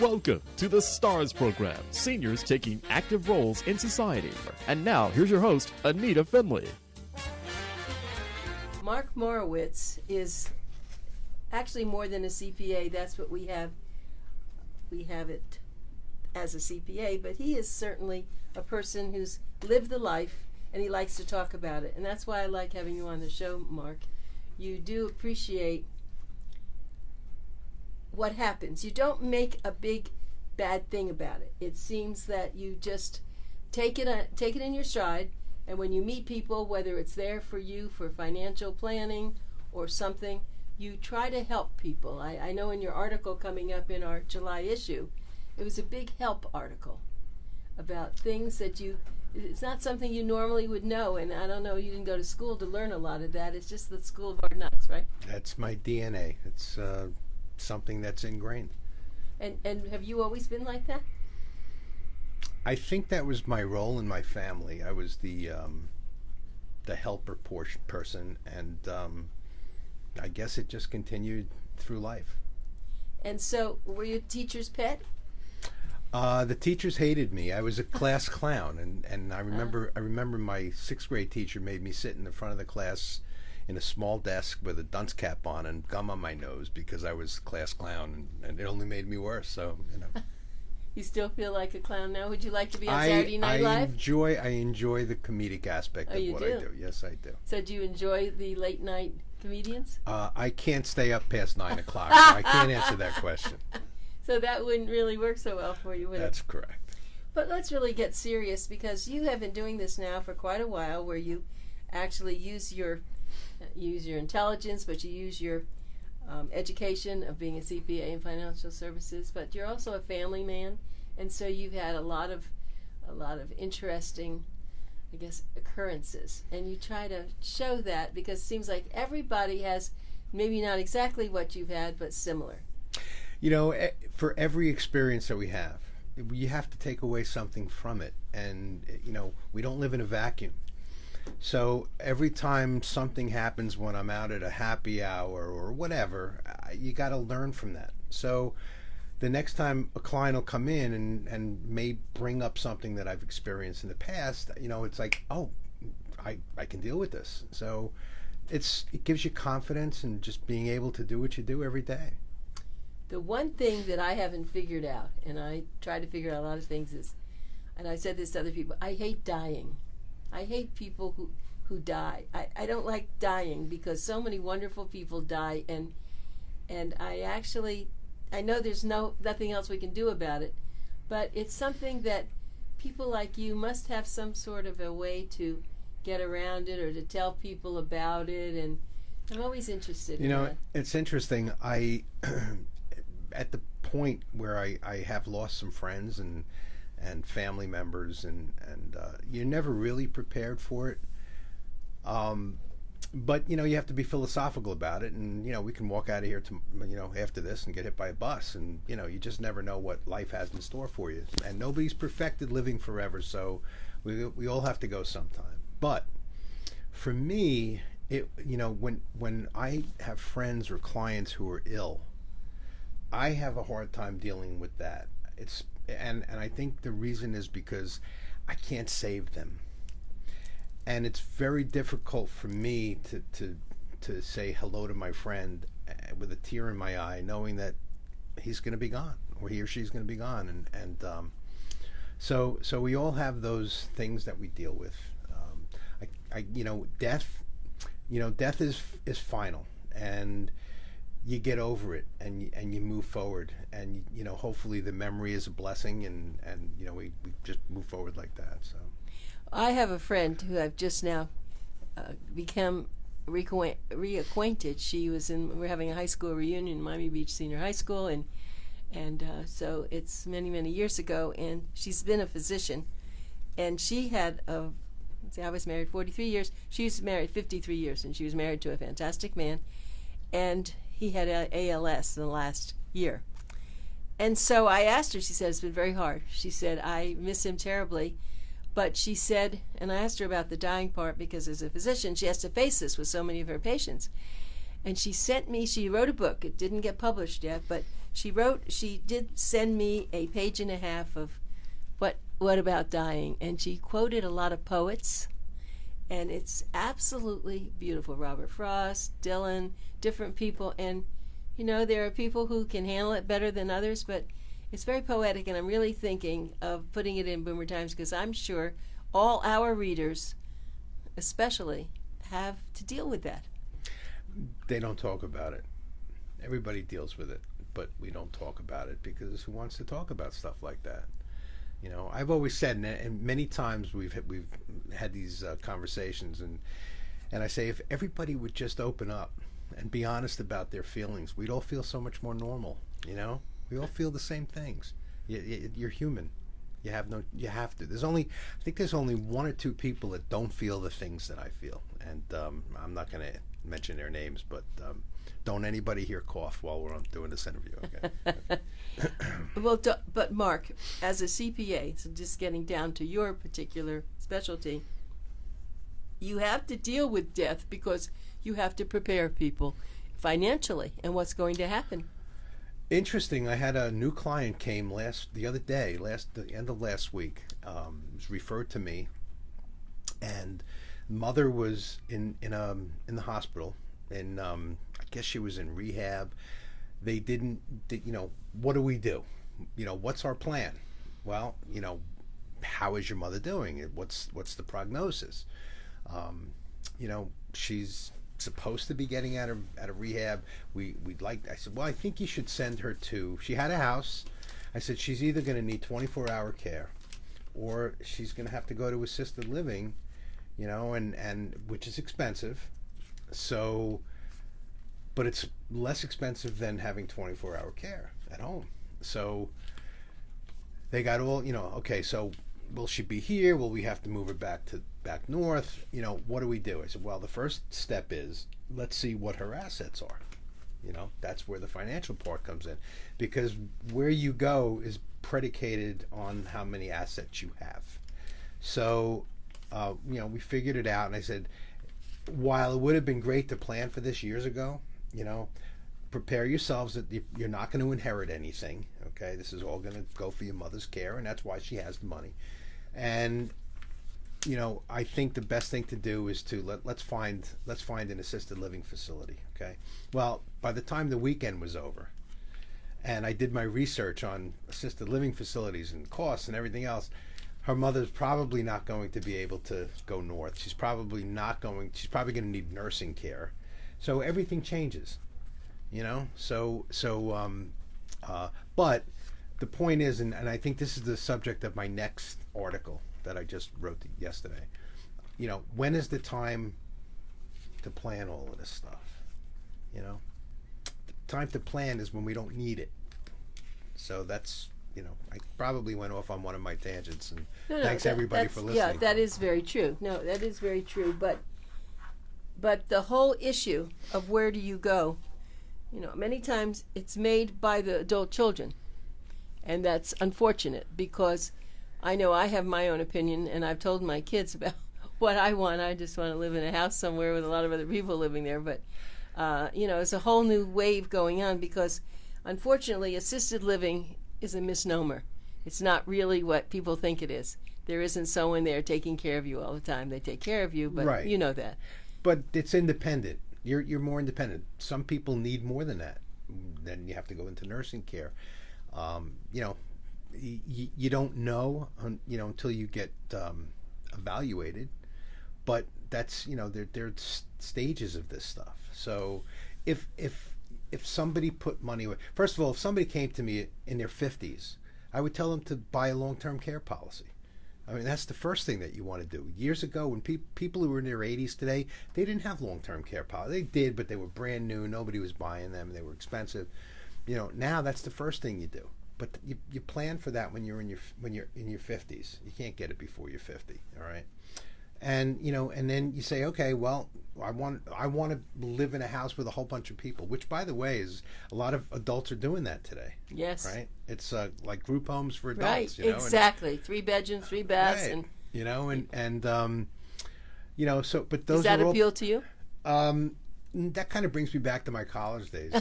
Welcome to the STARS program, seniors taking active roles in society. And now, here's your host, ANITA FINLEY. Mark Morowitz is actually more than a CPA. That's what we have. We have it as a CPA, but he is certainly a person who's lived the life and he likes to talk about it. And that's why I like having you on the show, Mark. You do appreciate what happens. You don't make a big bad thing about it. It seems that you just take it in your stride, and when you meet people, whether it's there for you for financial planning or something, you try to help people. I know in your article coming up in our July issue, it was a big help article about things that it's not something you normally would know, and I don't know, you didn't go to school to learn a lot of that. It's just the school of hard knocks, right? That's my DNA. It's something that's ingrained. And have you always been like that? I think that was my role in my family. I was the helper person, and I guess it just continued through life. And so, were you a teacher's pet? The teachers hated me. I was a class clown, and I remember my sixth grade teacher made me sit in the front of the class in a small desk with a dunce cap on and gum on my nose because I was class clown, and it only made me worse. So, you know. You still feel like a clown now? Would you like to be on Saturday Night Live? I enjoy the comedic aspect of what I do. Yes, I do. So do you enjoy the late night comedians? I can't stay up past 9 o'clock, so I can't answer that question. So that wouldn't really work so well for you, would it? That's correct. But let's really get serious, because you have been doing this now for quite a while, where you actually use your intelligence, but you use your education of being a CPA in financial services. But you're also a family man, and so you've had a lot of interesting, I guess, occurrences, and you try to show that, because it seems like everybody has maybe not exactly what you've had, but similar. You know, for every experience that we have, you have to take away something from it. And, you know, we don't live in a vacuum. So every time something happens when I'm out at a happy hour or whatever, you got to learn from that. So the next time a client will come in and may bring up something that I've experienced in the past, you know, it's like, oh, I can deal with this. So it gives you confidence in just being able to do what you do every day. The one thing that I haven't figured out, and I try to figure out a lot of things, is, and I said this to other people, I hate dying. I hate people who die. I don't like dying, because so many wonderful people die, and I know there's nothing else we can do about it, but it's something that people like you must have some sort of a way to get around it, or to tell people about it, and I'm always interested in that. You know, it's interesting. At the point where I have lost some friends and family members, and you're never really prepared for it. But, you know, you have to be philosophical about it, and, you know, we can walk out of here after this and get hit by a bus, and, you know, you just never know what life has in store for you. And nobody's perfected living forever, so we all have to go sometime. But for me, when I have friends or clients who are ill, I have a hard time dealing with that. And I think the reason is because I can't save them. And it's very difficult for me to say hello to my friend with a tear in my eye, knowing that he's going to be gone, or he or she's going to be gone. And so we all have those things that we deal with. Death is final, and you get over it, and you move forward, and, you know, hopefully the memory is a blessing, and you know, we just move forward like that. So I have a friend who I've just now become reacquainted. We're having a high school reunion in Miami Beach Senior High School, and so it's many, many years ago, and she's been a physician, and she had I was married 43 years. She was married 53 years, and she was married to a fantastic man, and he had ALS in the last year. And so I asked her, she said, it's been very hard. She said, I miss him terribly. But she said, and I asked her about the dying part, because as a physician, she has to face this with so many of her patients. And she wrote a book. It didn't get published yet, but She did send me a page and a half of what about dying, and she quoted a lot of poets, and it's absolutely beautiful. Robert Frost, Dylan, different people, and there are people who can handle it better than others, but it's very poetic, and I'm really thinking of putting it in Boomer Times because I'm sure all our readers, especially, have to deal with that. They don't talk about it. Everybody deals with it, but we don't talk about it because who wants to talk about stuff like that? I've always said, and many times we've had these conversations, and I say if everybody would just open up and be honest about their feelings, we'd all feel so much more normal. We all feel the same things. You're human. You have to. I think there's only one or two people that don't feel the things that I feel, and I'm not going to mention their names, but don't anybody here cough while we're doing this interview, okay? Well, but Mark, as a CPA, so just getting down to your particular specialty, you have to deal with death because you have to prepare people financially and what's going to happen. Interesting. I had a new client came the end of last week. Was referred to me, and mother was in the hospital, and I guess she was in rehab. They what do we do? What's our plan? Well, how is your mother doing? What's the prognosis? She's supposed to be getting out of rehab. I said, well, I think you should send her to. She had a house. I said she's either going to need 24-hour care, or she's going to have to go to assisted living, and which is expensive. So, but it's less expensive than having 24-hour care at home. So they got all, okay, so will she be here? Will we have to move her back north? What do we do? I said, well, the first step is let's see what her assets are. That's where the financial part comes in, because where you go is predicated on how many assets you have. So, we figured it out, and I said, while it would have been great to plan for this years ago, prepare yourselves that you're not going to inherit anything. Okay, this is all going to go for your mother's care, and that's why she has the money. And I think the best thing to do is to let's find an assisted living facility. Okay, well, by the time the weekend was over, and I did my research on assisted living facilities and costs and everything else, her mother's probably not going to be able to go north. She's probably going to need nursing care. So everything changes, but the point is, and I think this is the subject of my next article that I just wrote yesterday, when is the time to plan all of this stuff? The time to plan is when we don't need it. So that's, I probably went off on one of my tangents, and thanks everybody for listening. Yeah, that is very true. No, that is very true. But the whole issue of where do you go, many times it's made by the adult children. And that's unfortunate, because I know I have my own opinion, and I've told my kids about what I want. I just want to live in a house somewhere with a lot of other people living there. But, it's a whole new wave going on, because unfortunately assisted living is a misnomer. It's not really what people think it is. There isn't someone there taking care of you all the time. They take care of you, but right. You know that. But it's independent. You're more independent. Some people need more than that. Then you have to go into nursing care. You don't know, until you get evaluated. But that's, there are stages of this stuff. So if somebody put money away, first of all, if somebody came to me in their 50s, I would tell them to buy a long-term care policy. I mean, that's the first thing that you want to do. Years ago, when people who were in their 80s today, they didn't have long-term care policy. They did, but they were brand new. Nobody was buying them. They were expensive. Now that's the first thing you do. But you plan for that when you're in your 50s. You can't get it before you're 50. All right. And and then you say, okay, well, I want to live in a house with a whole bunch of people, which, by the way, is a lot of adults are doing that today. Yes. Right. It's like group homes for Right. adults. Exactly. 3 bedrooms, 3 baths, right. and So, but those does that are all, appeal to you? That kind of brings me back to my college days.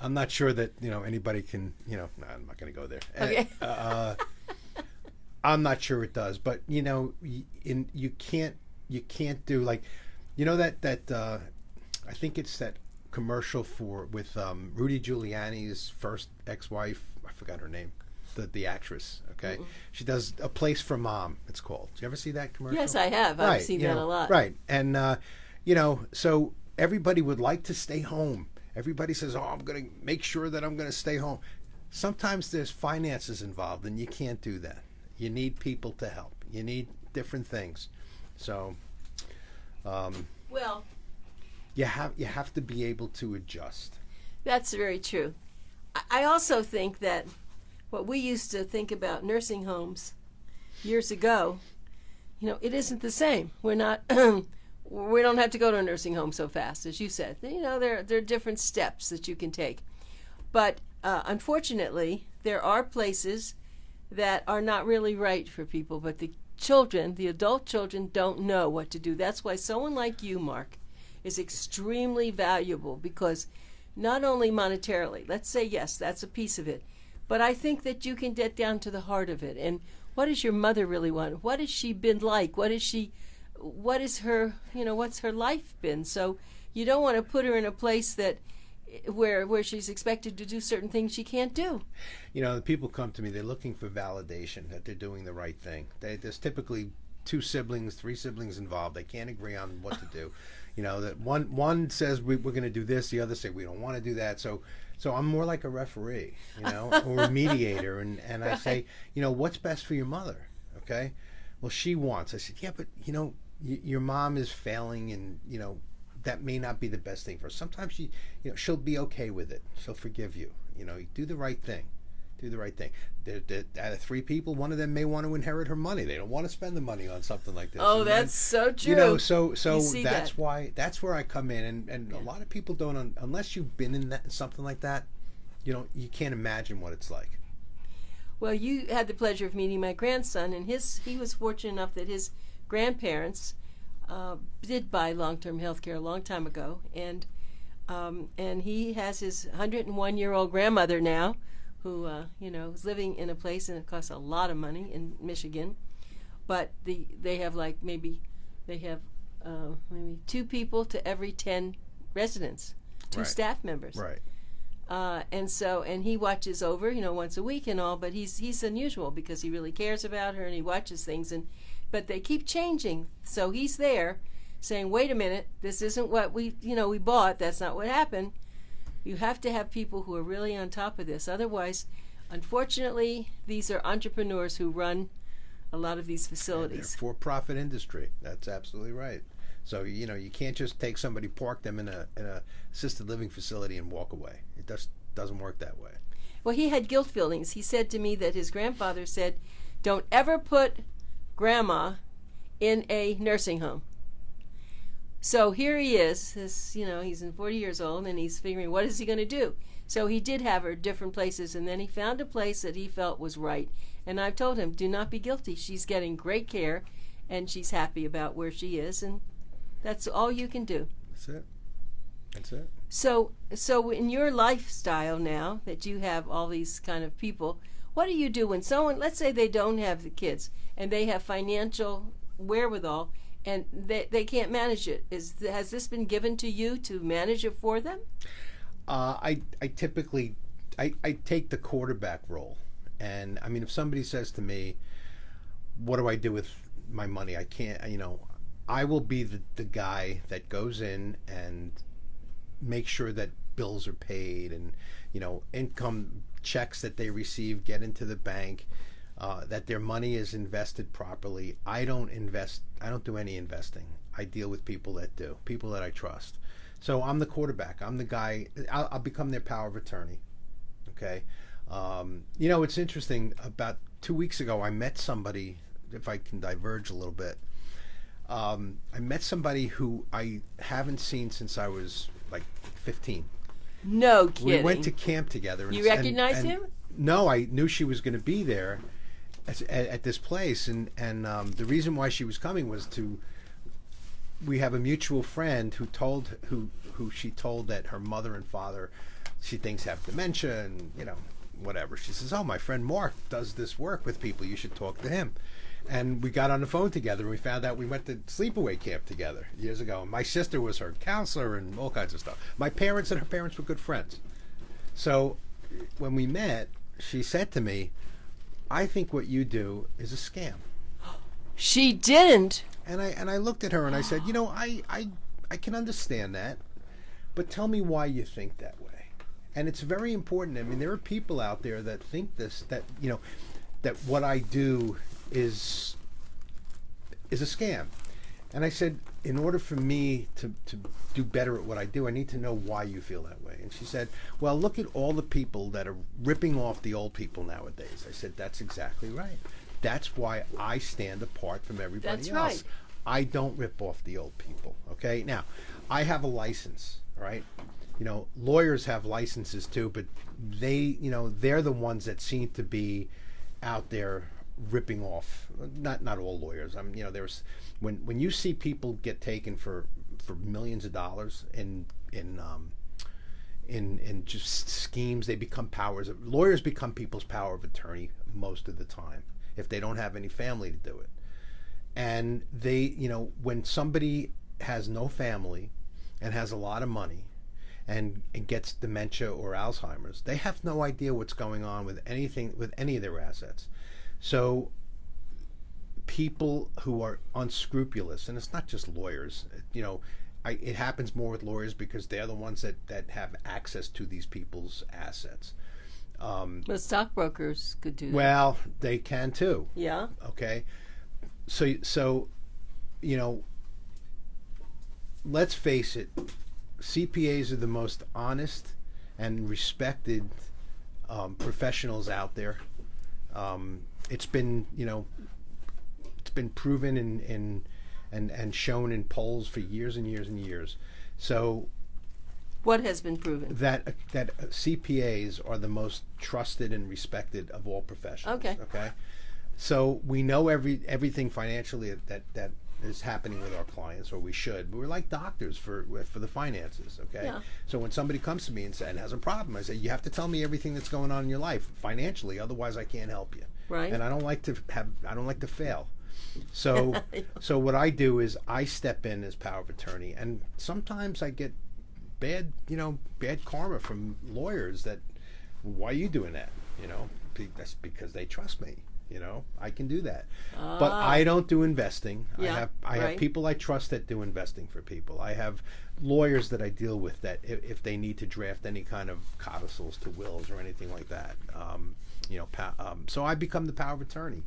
I'm not sure that anybody can. No, I'm not going to go there. Okay. I'm not sure it does, but you can't do like, that I think it's that commercial with Rudy Giuliani's first ex-wife. I forgot her name. The actress, okay? Mm-mm. She does A Place for Mom, it's called. Did you ever see that commercial? Yes, I have. I've seen that a lot. Right. And, so everybody would like to stay home. Everybody says, I'm going to make sure that I'm going to stay home. Sometimes there's finances involved, and you can't do that. You need people to help. You need different things. So, well, you have to be able to adjust. That's very true. I also think that what we used to think about nursing homes years ago, it isn't the same. We're not, we don't have to go to a nursing home so fast, as you said. There are different steps that you can take. But unfortunately, there are places that are not really right for people, but the adult children don't know what to do. That's why someone like you, Mark, is extremely valuable, because not only monetarily, let's say, yes, that's a piece of it, but I think that you can get down to the heart of it. And what does your mother really want? What has she been like? What is her, what's her life been? So you don't want to put her in a place where she's expected to do certain things she can't do. The people come to me, they're looking for validation that they're doing the right thing. There's typically 2 siblings, 3 siblings involved. They can't agree on what to do. That one says we're going to do this, the other say we don't want to do that. So I'm more like a referee, or a mediator, and Right. I say, what's best for your mother? Okay, well, she wants. I said, yeah, but your mom is failing, and that may not be the best thing for her. Sometimes she'll be okay with it. She'll forgive you. Do the right thing. Do the right thing. Out of 3 people, one of them may want to inherit her money. They don't want to spend the money on something like this. Oh, and that's so true. So that's that's where I come in, and a lot of people don't, unless you've been in something like that, you can't imagine what it's like. Well, you had the pleasure of meeting my grandson, and he was fortunate enough that his grandparents did buy long-term health care a long time ago, and he has his 101-year-old grandmother now, who is living in a place, and it costs a lot of money in Michigan, but they have maybe 2 people to every 10 residents, 2 Right. staff members, Right. And he watches over once a week and all, but he's unusual because he really cares about her and he watches things, but they keep changing, so he's there saying, wait a minute, this isn't what we bought, that's not what happened. You have to have people who are really on top of this. Otherwise, unfortunately, these are entrepreneurs who run a lot of these facilities. They're for-profit industry. That's absolutely right. So you can't just take somebody, park them in a assisted living facility, and walk away. It just doesn't work that way. Well, he had guilt feelings. He said to me that his grandfather said, "Don't ever put grandma in a nursing home." So here he is, he's 40 years old, and he's figuring, what is he going to do? So he did have her different places, and then he found a place that he felt was right. And I've told him, do not be guilty. She's getting great care, and she's happy about where she is, and that's all you can do. That's it. So in your lifestyle now that you have all these kind of people, what do you do when someone, let's say they don't have the kids, and they have financial wherewithal, and they can't manage it? Has this been given to you to manage it for them? I typically take the quarterback role, and I mean, if somebody says to me, "What do I do with my money?" I can't. I will be the guy that goes in and make sure that bills are paid, and income checks that they receive get into the bank. That their money is invested properly. I don't invest. I don't do any investing. I deal with people that do, people that I trust. So I'm the quarterback. I'm the guy. I'll become their power of attorney. Okay. It's interesting. About 2 weeks ago, I met somebody. If I can diverge a little bit, I met somebody who I haven't seen since I was like 15. No kidding. We went to camp together. You recognize him? No, I knew she was going to be there at this place, and the reason why she was coming was we have a mutual friend who she told that her mother and father she thinks have dementia and, whatever. She says, oh, my friend Mark does this work with people. You should talk to him. And we got on the phone together, and we found out we went to sleepaway camp together years ago. And my sister was her counselor and all kinds of stuff. My parents and her parents were good friends. So when we met, she said to me, I think what you do is a scam. She didn't. And I looked at her and I said, I can understand that, but tell me why you think that way. And it's very important. I mean, there are people out there that think that what I do is a scam. And I said, in order for me to do better at what I do, I need to know why you feel that way. And she said, well, look at all the people that are ripping off the old people nowadays. I said, that's exactly right. That's why I stand apart from everybody That's else. right. I don't rip off the old people. Okay? Now, I have a license, right? Lawyers have licenses too, but they're the ones that seem to be out there ripping off. Not all lawyers. There's when you see people get taken for millions of dollars in just schemes, they become lawyers become people's power of attorney most of the time if they don't have any family to do it. And they, when somebody has no family and has a lot of money and gets dementia or Alzheimer's, they have no idea what's going on with any of their assets. So people who are unscrupulous, and it's not just lawyers, it happens more with lawyers because they're the ones that have access to these people's assets. But stockbrokers could do that. Well, they can too. Yeah. Okay. So let's face it, CPAs are the most honest and respected professionals out there. It's been proven and shown in polls for years and years and years. So what has been proven? That CPAs are the most trusted and respected of all professionals. Okay. So we know everything financially that is happening with our clients, or we should. But we're like doctors for the finances. Okay. Yeah. So when somebody comes to me and has a problem, I say, you have to tell me everything that's going on in your life financially, otherwise I can't help you. Right. And I don't like to fail. So so what I do is I step in as power of attorney, and sometimes I get bad karma from lawyers that, why are you doing that? That's because they trust me. I can do that. But I don't do investing. Yeah, I have people I trust that do investing for people. I have lawyers that I deal with that if they need to draft any kind of codicils to wills or anything like that. So I become the power of attorney.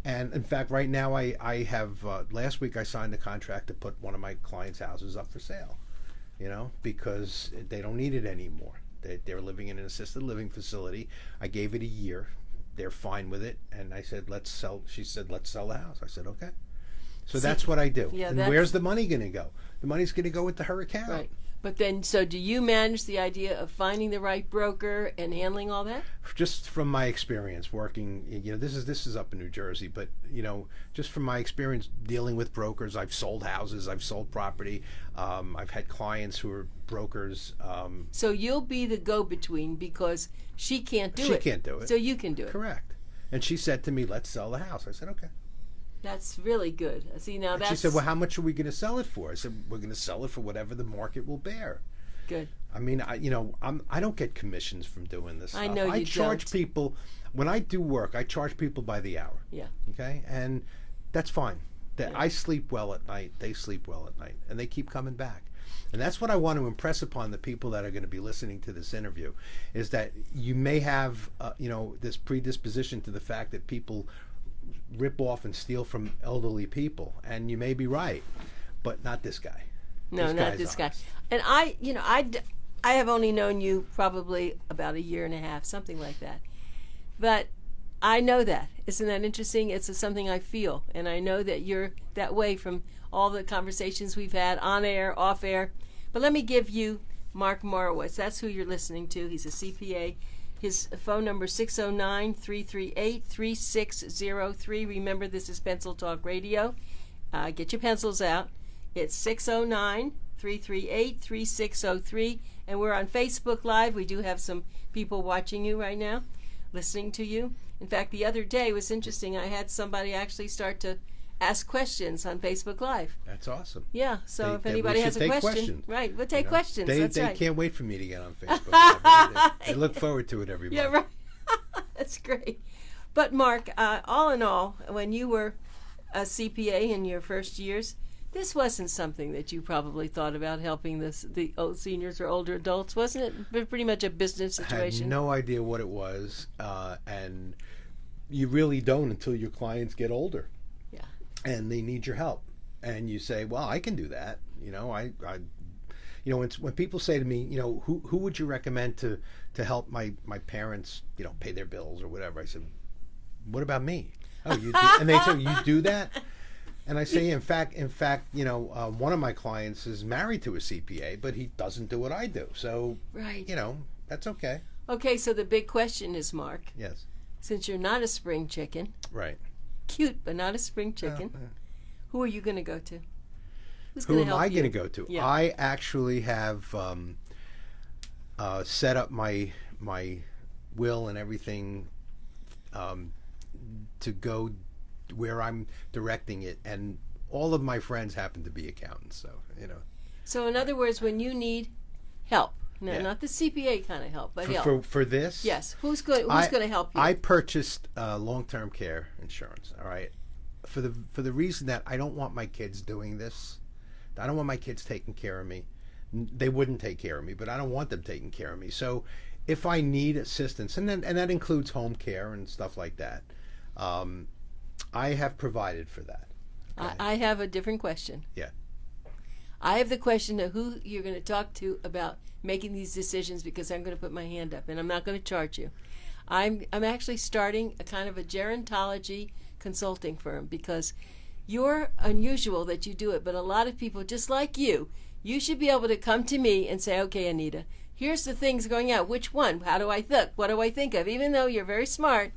And in fact, right now I have, last week I signed a contract to put one of my clients' houses up for sale, because they don't need it anymore. They're living in an assisted living facility. I gave it a year. They're fine with it. And I said, let's sell. She said, let's sell the house. I said, okay. So that's what I do. Yeah, and where's the money going to go? The money's going to go into her account. Right. But then, so do you manage the idea of finding the right broker and handling all that? Just from my experience working, this is up in New Jersey, but just from my experience dealing with brokers, I've sold houses, I've sold property, I've had clients who are brokers. So you'll be the go-between because she can't do it. She can't do it. So you can do it. Correct. And she said to me, let's sell the house. I said, okay. That's really good. See, now and that's... She said, well, how much are we going to sell it for? I said, we're going to sell it for whatever the market will bear. Good. I mean, I don't get commissions from doing this stuff. I know you I charge don't. people, when I do work, I charge people by the hour. Yeah. Okay? And that's fine. I sleep well at night. They sleep well at night. And they keep coming back. And that's what I want to impress upon the people that are going to be listening to this interview, is that you may have, this predisposition to the fact that people rip off and steal from elderly people, and you may be right, but not this guy. No, not this guy. And I have only known you probably about a year and a half, something like that. But I know that. Isn't that interesting? It's something I feel, and I know that you're that way from all the conversations we've had on air, off air. But let me give you Mark Morowitz. That's who you're listening to. He's a CPA. His phone number is 609-338-3603. Remember, this is Pencil Talk Radio. Get your pencils out. It's 609-338-3603. And we're on Facebook Live. We do have some people watching you right now, listening to you. In fact, the other day was interesting. I had somebody actually start to ask questions on Facebook Live. That's awesome. Yeah, so if anybody has a question, questions. right, we'll take questions. That's they right. can't wait for me to get on Facebook. They look forward to it every month. Yeah, right. That's great. But Mark, all in all, when you were a CPA in your first years, this wasn't something that you probably thought about helping the old seniors or older adults, wasn't it? Pretty much a business situation. I had no idea what it was, and you really don't until your clients get older. Yeah. And they need your help, and you say, "Well, I can do that." When people say to me, who would you recommend to help my parents, pay their bills or whatever? I said, "What about me?" Oh, you do? And they say, "You do that?" And I say, in fact, one of my clients is married to a CPA, but he doesn't do what I do. So, right. That's okay. Okay, so the big question is, Mark. Yes. Since you're not a spring chicken. Right. Cute, but not a spring chicken. Who are you going to go to? Who's Who going to help am I you? going to go to? Yeah. I actually have set up my will and everything to go where I'm directing it, and all of my friends happen to be accountants, so So in other words, when you need help, no, Yeah. not the CPA kind of help, but help. For this, Yes, who's going to help you? I purchased long-term care insurance. All right, for the reason that I don't want my kids doing this. I don't want my kids taking care of me. They wouldn't take care of me, but I don't want them taking care of me. So if I need assistance, and that includes home care and stuff like that, I have provided for that. Okay? I have a different question. Yeah. I have the question of who you're going to talk to about making these decisions, because I'm going to put my hand up, and I'm not going to charge you. I'm actually starting a kind of a gerontology consulting firm, because you're unusual that you do it, but a lot of people just like you should be able to come to me and say, okay, Anita, here's the things going out. Which one? How do I think? What do I think of? Even though you're very smart,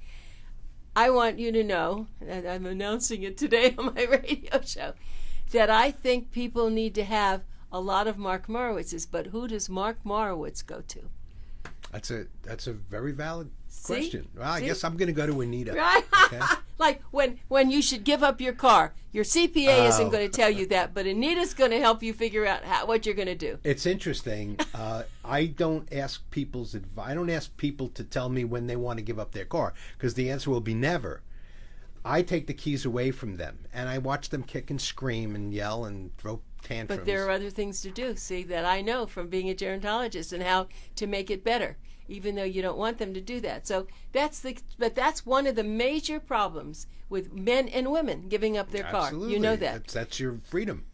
I want you to know, and I'm announcing it today on my radio show, that I think people need to have a lot of Mark Morowitzes, but who does Mark Morowitz go to? That's a very valid See? question. Well, I See? guess I'm going to go to Anita. Right? Okay? Like when you should give up your car. Your CPA isn't going to tell you that, but Anita's going to help you figure out what you're going to do. It's interesting. I don't ask people's advice. I don't ask people to tell me when they want to give up their car, because the answer will be never. I take the keys away from them, and I watch them kick and scream and yell and throw tantrums. But there are other things to do, see, that I know from being a gerontologist, and how to make it better, even though you don't want them to do that. So that's one of the major problems with men and women giving up their Absolutely. car. You know that. That's your freedom.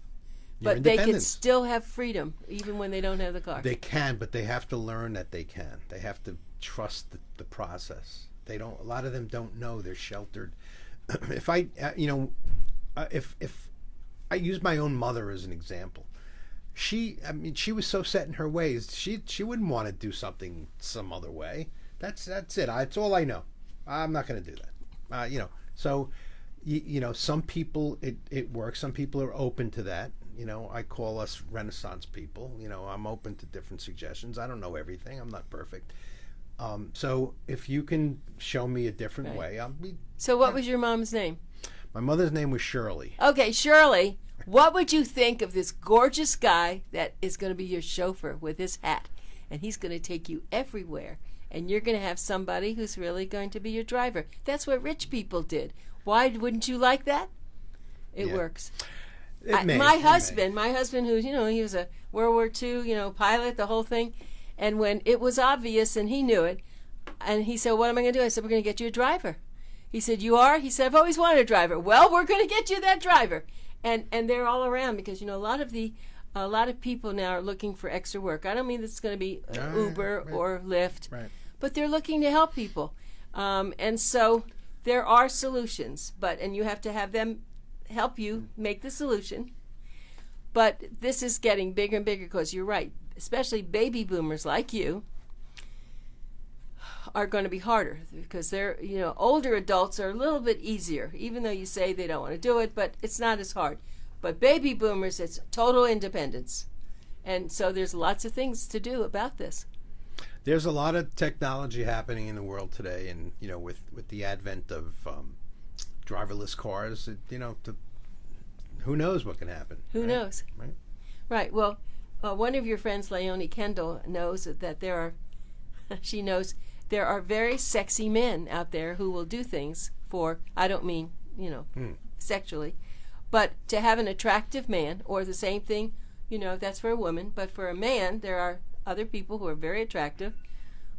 Your But they can independence. still have freedom even when they don't have the car. They can, but they have to learn that they can. They have to trust the process. They don't. A lot of them don't know. They're sheltered. If I use my own mother as an example, she was so set in her ways. She wouldn't want to do something some other way. That's it. That's all I know. I'm not going to do that. So some people it works. Some people are open to that. I call us Renaissance people. I'm open to different suggestions. I don't know everything. I'm not perfect. So if you can show me a different way, I'll be. So what was your mom's name? My mother's name was Shirley. Okay, Shirley, what would you think of this gorgeous guy that is going to be your chauffeur with his hat? And he's going to take you everywhere. And you're going to have somebody who's really going to be your driver. That's what rich people did. Why wouldn't you like that? It works. My husband, who's, he was a World War II, pilot, the whole thing. And when it was obvious and he knew it, and he said, what am I going to do? I said, we're going to get you a driver. He said, you are? He said, I've always wanted a driver. Well, we're going to get you that driver. And they're all around, because, a lot of people now are looking for extra work. I don't mean it's going to be Uber or Lyft, but they're looking to help people. And so there are solutions, and you have to have them help you make the solution. But this is getting bigger and bigger, because you're right, especially baby boomers like you are going to be harder, because they're, older adults are a little bit easier, even though you say they don't want to do it, but it's not as hard. But baby boomers, it's total independence. And so there's lots of things to do about this. There's a lot of technology happening in the world today, and with the advent of driverless cars, who knows what can happen? Who knows? Right. Right. Well, one of your friends, Leonie Kendall, knows that she knows there are very sexy men out there who will do things for, I don't mean, sexually, but to have an attractive man, or the same thing, that's for a woman, but for a man, there are other people who are very attractive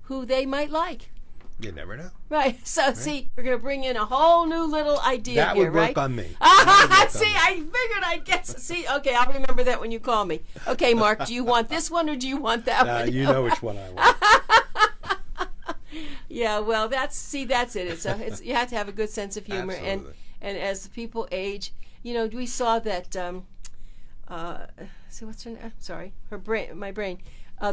who they might like. You never know. Right. So, see, we're going to bring in a whole new little idea that here, would work right? on me. See, I figured I'd guess. See, okay, I'll remember that when you call me. Okay, Mark, do you want this one or do you want that one? You know which one I want. Yeah, well, that's it. It's you have to have a good sense of humor, Absolutely. and as people age, we saw that. See, what's her name? Sorry, my brain.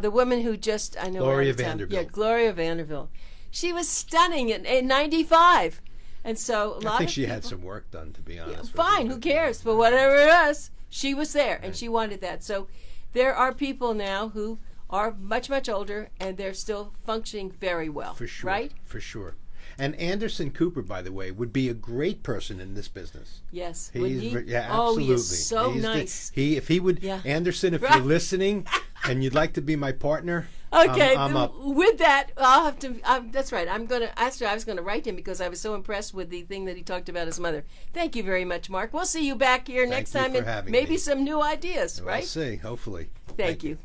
The woman who just I know. Gloria Vanderbilt. Yeah, Gloria Vanderbilt. She was stunning at 95, and so a lot. I think of she people, had some work done, to be honest. Fine, who cares? But whatever it is, she was there, and she wanted that. So there are people now who are much, much older, and they're still functioning very well. For sure. Right? For sure. And Anderson Cooper, by the way, would be a great person in this business. Yes. Yeah, Oh, absolutely. he is so nice. Anderson, if Right. you're listening and you'd like to be my partner, Okay, I'm up. with that, I'll have to. That's right. I was gonna write him because I was so impressed with the thing that he talked about his mother. Thank you very much, Mark. We'll see you back here next you time, for and having maybe me. some new ideas. We'll Right? see. Hopefully. Thank you.